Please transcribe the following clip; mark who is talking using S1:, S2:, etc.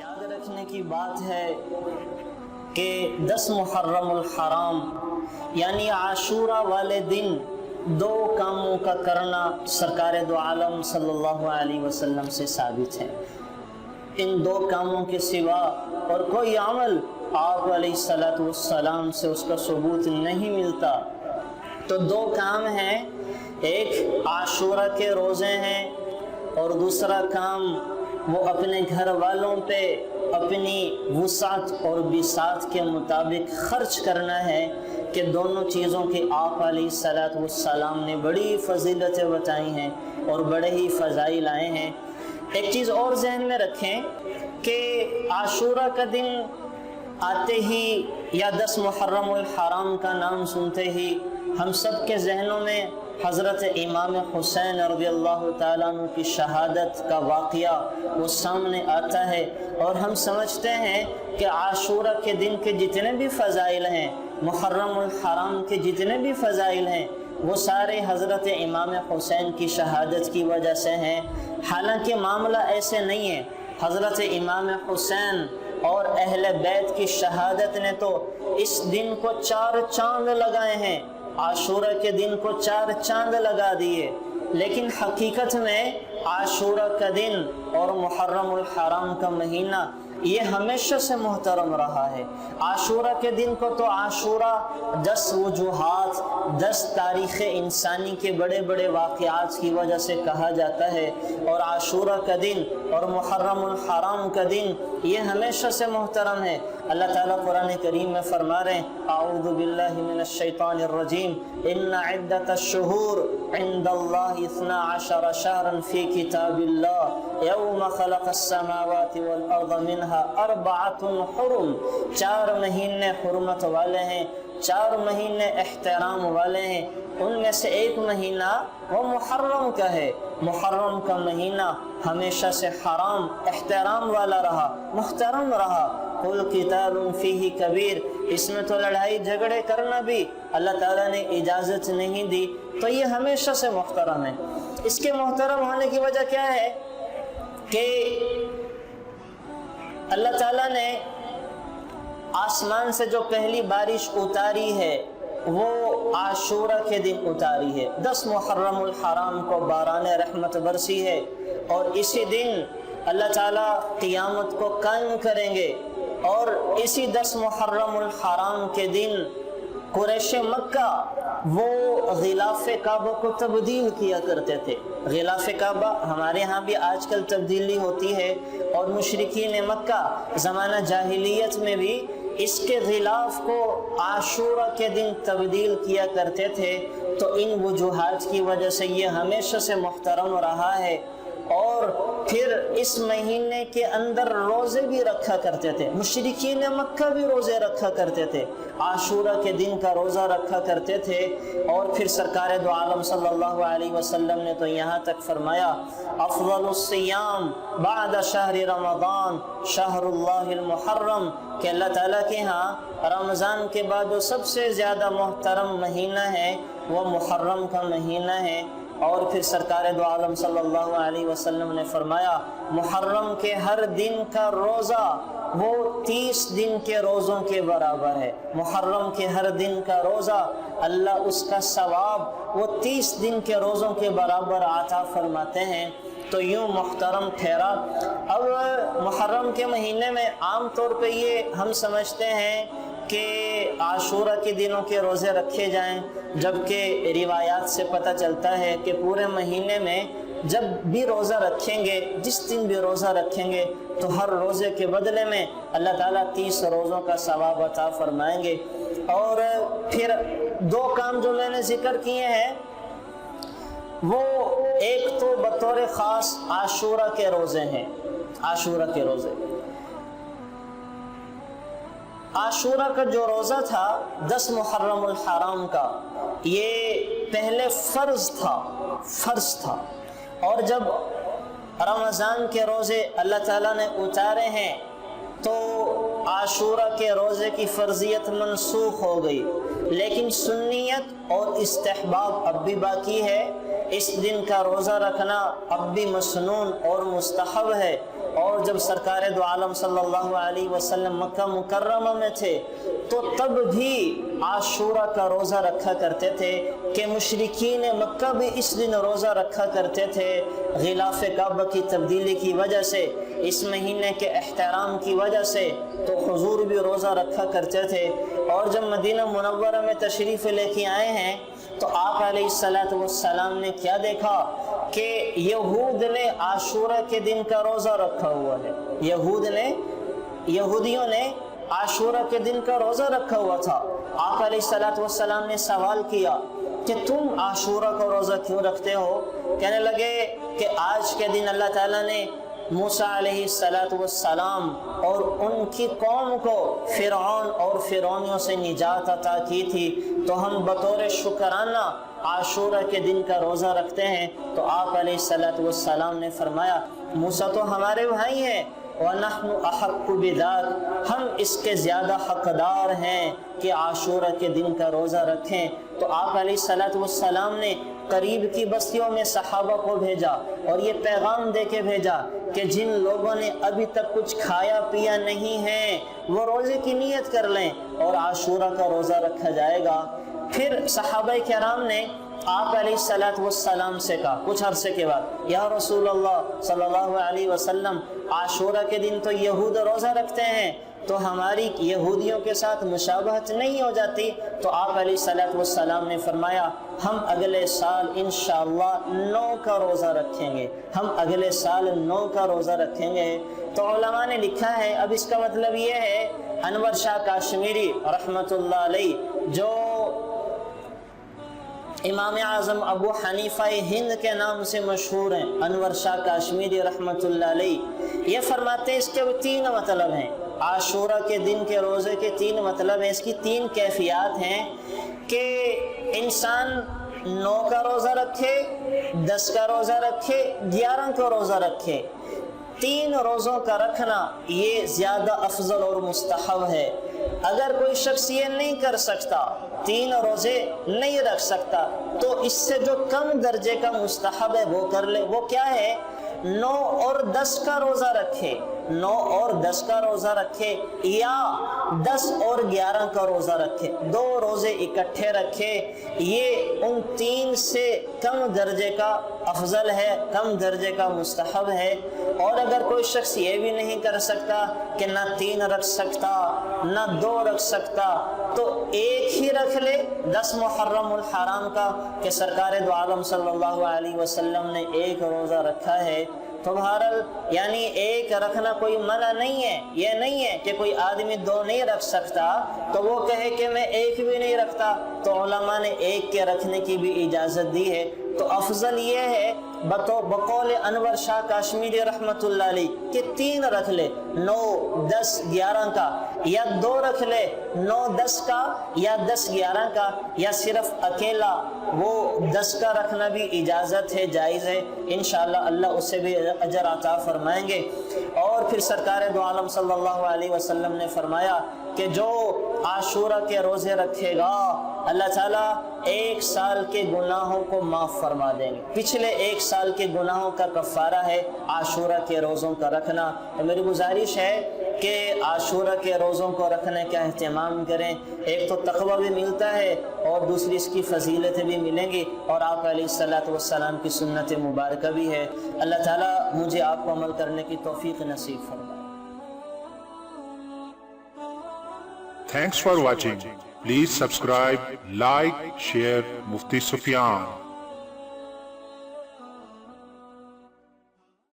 S1: یاد رکھنے کی بات ہے کہ 10 محرم الحرام یعنی عاشورہ والے دن دو کاموں کا کرنا سرکار دو عالم صلی اللہ علیہ وسلم سے ثابت ہے۔ ان دو کاموں کے سوا اور کوئی عمل آپ علیہ السلام سے اس کا ثبوت نہیں ملتا۔ تو دو کام ہیں، ایک عاشورہ کے روزے ہیں اور دوسرا کام وہ اپنے گھر والوں پہ اپنی وسعت اور بساط کے مطابق خرچ کرنا ہے کہ دونوں چیزوں کی آپ علیہ السلام نے بڑی فضیلتیں بتائی ہیں اور بڑے ہی فضائل آئے ہیں۔ ایک چیز اور ذہن میں رکھیں کہ عاشورہ کا دن آتے ہی یا 10 محرم الحرام کا نام سنتے ہی ہم سب کے ذہنوں میں حضرت امام حسین رضی اللہ تعالیٰ عنہ کی شہادت کا واقعہ وہ سامنے آتا ہے، اور ہم سمجھتے ہیں کہ عاشورہ کے دن کے جتنے بھی فضائل ہیں، محرم الحرام کے جتنے بھی فضائل ہیں، وہ سارے حضرت امام حسین کی شہادت کی وجہ سے ہیں۔ حالانکہ معاملہ ایسے نہیں ہے۔ حضرت امام حسین اور اہل بیت کی شہادت نے تو اس دن کو 4 چاند لگائے ہیں، عاشورہ کے دن کو 4 چاند لگا دیے، لیکن حقیقت میں عاشورہ کا دن اور محرم الحرام کا مہینہ یہ ہمیشہ سے محترم رہا ہے۔ عاشورہ کے دن کو تو عاشورہ 10 وجوہات، 10 تاریخ انسانی کے بڑے بڑے واقعات کی وجہ سے کہا جاتا ہے، اور عاشورہ کا دن اور محرم الحرام کا دن یہ ہمیشہ سے محترم ہے۔ اللہ تعالیٰ قرآن کریم میں فرما رہے ہیں اعوذ باللہ من الشیطان الرجیم ان عدت الشہور عند اللہ 12 شہرا فی کتاب اللہ یوم خلق السماوات والارض منها 4 حرم، 4 مہینے حرمت والے ہیں، 4 مہینے احترام والے ہیں، ان میں سے ایک مہینہ وہ محرم کا ہے۔ محرم کا مہینہ ہمیشہ سے حرام احترام والا رہا، محترم رہا۔ قل قتال فیہ کبیر، اس میں تو لڑائی جھگڑے کرنا بھی اللہ تعالیٰ نے اجازت نہیں دی، تو یہ ہمیشہ سے محترم ہے۔ اس کے محترم ہونے کی وجہ کیا ہے کہ اللہ تعالیٰ نے آسمان سے جو پہلی بارش اتاری ہے وہ عاشورہ کے دن اتاری ہے۔ 10 محرم الحرام کو باران رحمت برسی ہے، اور اسی دن اللہ تعالیٰ قیامت کو قائم کریں گے، اور اسی 10 محرم الحرام کے دن قریش مکہ وہ غلاف کعبہ کو تبدیل کیا کرتے تھے۔ غلاف کعبہ ہمارے ہاں بھی آج کل تبدیلی ہوتی ہے، اور مشرکین مکہ زمانہ جاہلیت میں بھی اس کے غلاف کو عاشورہ کے دن تبدیل کیا کرتے تھے۔ تو ان وجوہات کی وجہ سے یہ ہمیشہ سے محترم رہا ہے۔ اور پھر اس مہینے کے اندر روزے بھی رکھا کرتے تھے، مشرکین مکہ بھی روزے رکھا کرتے تھے، عاشورہ کے دن کا روزہ رکھا کرتے تھے۔ اور پھر سرکار دو عالم صلی اللہ علیہ وسلم نے تو یہاں تک فرمایا افضل الصیام بعد شہر رمضان شہر اللہ المحرم، کہ اللہ تعالیٰ کے ہاں رمضان کے بعد جو سب سے زیادہ محترم مہینہ ہے وہ محرم کا مہینہ ہے۔ اور پھر سرکار دو عالم صلی اللہ علیہ وسلم نے فرمایا محرم کے ہر دن کا روزہ وہ 30 دن کے روزوں کے برابر ہے۔ محرم کے ہر دن کا روزہ اللہ اس کا ثواب وہ 30 دن کے روزوں کے برابر عطا فرماتے ہیں۔ تو یوں محترم ٹھہرا۔ اب محرم کے مہینے میں عام طور پہ یہ ہم سمجھتے ہیں کہ عاشورہ کے دنوں کے روزے رکھے جائیں، جبکہ روایات سے پتہ چلتا ہے کہ پورے مہینے میں جب بھی روزہ رکھیں گے، جس دن بھی روزہ رکھیں گے، تو ہر روزے کے بدلے میں اللہ تعالیٰ 30 روزوں کا ثواب عطا فرمائیں گے۔ اور پھر 2 کام جو میں نے ذکر کیے ہیں وہ ایک تو بطور خاص عاشورہ کے روزے ہیں۔ عاشورہ کے روزے، عاشورہ کا جو روزہ تھا 10 محرم الحرام کا، یہ پہلے فرض تھا، اور جب رمضان کے روزے اللہ تعالیٰ نے اتارے ہیں تو عاشورہ کے روزے کی فرضیت منسوخ ہو گئی، لیکن سنیت اور استحباب اب بھی باقی ہے۔ اس دن کا روزہ رکھنا اب بھی مسنون اور مستحب ہے، اور جب سرکار دو عالم صلی اللہ علیہ وسلم مکہ مکرمہ میں تھے تو تب بھی عاشورہ کا روزہ رکھا کرتے تھے کہ مشرکین مکہ بھی اس دن روزہ رکھا کرتے تھے غلاف کعبہ کی تبدیلی کی وجہ سے، اس مہینے کے احترام کی وجہ سے، تو حضور بھی روزہ رکھا کرتے تھے۔ اور جب مدینہ منورہ میں تشریف لے کے آئے ہیں تو آپ علیہ السلام نے کیا دیکھا کہ یہود نے عاشورہ کے دن کا روزہ رکھا ہوا ہے، یہودیوں نے عاشورہ کے دن کا روزہ رکھا ہوا تھا۔ آپ علیہ السلام نے سوال کیا کہ تم عاشورہ کا روزہ کیوں رکھتے ہو؟ کہنے لگے کہ آج کے دن اللہ تعالیٰ نے موسیٰ علیہ السلام اور ان کی قوم کو فرعون اور فرعونیوں سے نجات عطا کی تھی، تو ہم بطور شکرانہ عاشورہ کے دن کا روزہ رکھتے ہیں۔ تو آپ علیہ السلام نے فرمایا موسیٰ تو ہمارے بھائی ہیں، وَنَحْنُ أَحَقُّ بِذَاكَ، ہم اس کے زیادہ حقدار ہیں کہ عاشورہ کے دن کا روزہ رکھیں۔ تو آپ علیہ السلام نے قریب کی بستیوں میں صحابہ کو بھیجا اور یہ پیغام دے کے بھیجا کہ جن لوگوں نے ابھی تک کچھ کھایا پیا نہیں ہے وہ روزے کی نیت کر لیں اور عاشورہ کا روزہ رکھا جائے گا۔ پھر صحابہ کرام نے آپ علیہ السلام سے کہا کچھ عرصے کے بعد، یا رسول اللہ صلی اللہ علیہ وسلم، عاشورہ کے دن تو یہود روزہ رکھتے ہیں، تو ہماری یہودیوں کے ساتھ مشابہت نہیں ہو جاتی؟ تو آپ علیہ السلام نے فرمایا ہم اگلے سال انشاءاللہ 9 کا روزہ رکھیں گے، ہم اگلے سال 9 کا روزہ رکھیں گے۔ تو علماء نے لکھا ہے، اب اس کا مطلب یہ ہے انور شاہ کاشمیری رحمۃ اللہ علیہ جو امام اعظم ابو حنیفہ ہند کے نام سے مشہور ہیں، انور شاہ کاشمیری رحمۃ اللہ علیہ، یہ فرماتے ہیں اس کے 3 مطلب ہیں، عاشورہ کے دن کے روزے کے 3 مطلب ہیں، اس کی 3 کیفیات ہیں کہ انسان 9 کا روزہ رکھے، 10 کا روزہ رکھے، 11 کا روزہ رکھے۔ 3 روزوں کا رکھنا یہ زیادہ افضل اور مستحب ہے۔ اگر کوئی شخص یہ نہیں کر سکتا، 3 روزے نہیں رکھ سکتا، تو اس سے جو کم درجے کا مستحب ہے وہ کر لے۔ وہ کیا ہے؟ 9 اور 10 کا روزہ رکھے، 9 اور 10 کا روزہ رکھے، یا 10 اور 11 کا روزہ رکھے، 2 روزے اکٹھے رکھے۔ یہ ان 3 سے کم درجے کا افضل ہے، کم درجے کا مستحب ہے۔ اور اگر کوئی شخص یہ بھی نہیں کر سکتا کہ نہ 3 رکھ سکتا نہ 2 رکھ سکتا، تو ایک ہی رکھ لے 10 محرم الحرام کا، کہ سرکار دو عالم صلی اللہ علیہ وسلم نے 1 روزہ رکھا ہے۔ تو بہرحال یعنی 1 رکھنا کوئی منع نہیں ہے، یہ نہیں ہے کہ کوئی آدمی 2 نہیں رکھ سکتا تو وہ کہے کہ میں 1 بھی نہیں رکھتا، تو علماء نے 1 کے رکھنے کی بھی اجازت دی ہے۔ تو افضل یہ ہے بقول انور شاہ کاشمیری رحمۃ اللہ علیہ کہ 3 رکھ لے، 9 10 11 کا، یا 2 رکھ لے 9 10 کا یا 10 11 کا، یا صرف اکیلا وہ 10 کا رکھنا بھی اجازت ہے، جائز ہے، انشاءاللہ اللہ اسے بھی اجر عطا فرمائیں گے۔ اور پھر سرکار دو عالم صلی اللہ علیہ وسلم نے فرمایا کہ جو عاشورہ کے روزے رکھے گا اللہ تعالیٰ 1 سال کے گناہوں کو معاف فرما دیں گے۔ پچھلے 1 سال کے گناہوں کا کفارہ ہے عاشورہ کے روزوں کا رکھنا۔ تو میری گزارش ہے کہ عاشورہ کے روزوں کو رکھنے کا اہتمام کریں، ایک تو تقوی بھی ملتا ہے اور دوسری اس کی فضیلتیں بھی ملیں گی، اور آپ علیہ السلام کی سنت مبارکہ بھی ہے۔ اللہ تعالیٰ مجھے آپ کو عمل کرنے کی توفیق نصیب فرمائے۔
S2: Thanks for watching. Please subscribe, like, share Mufti Sufyan.